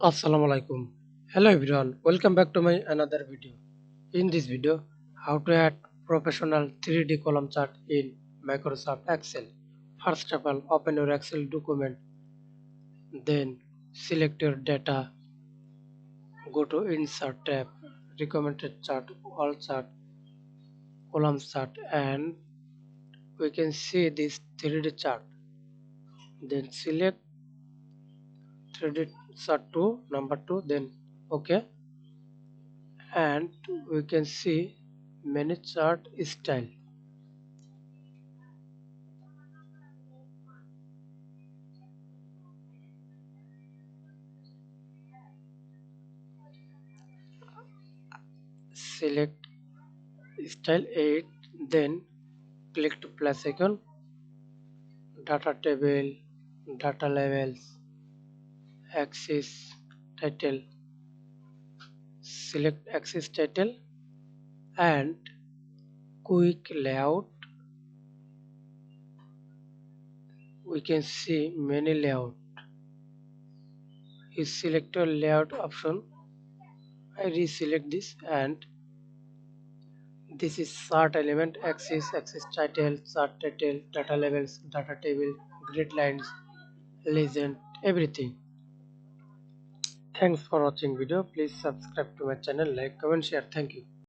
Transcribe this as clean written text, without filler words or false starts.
Assalamu alaikum. Hello everyone, welcome back to my another video. In this video, how to add professional 3D column chart in Microsoft Excel. First of all, open your Excel document, then select your data, go to Insert tab, recommended chart, all chart, column chart, and we can see this 3D chart. Then select 3D chart to number 2, then OK, and we can see many chart style. Select style 8, then click to plus icon, data table, data levels, axis title. Select axis title and quick layout. We can see many layout. You select a layout option. I reselect this, and this is chart element, axis, axis title, chart title, data levels, data table, grid lines, legend, everything. Thanks for watching video. Please subscribe to my channel, like, comment, share. Thank you.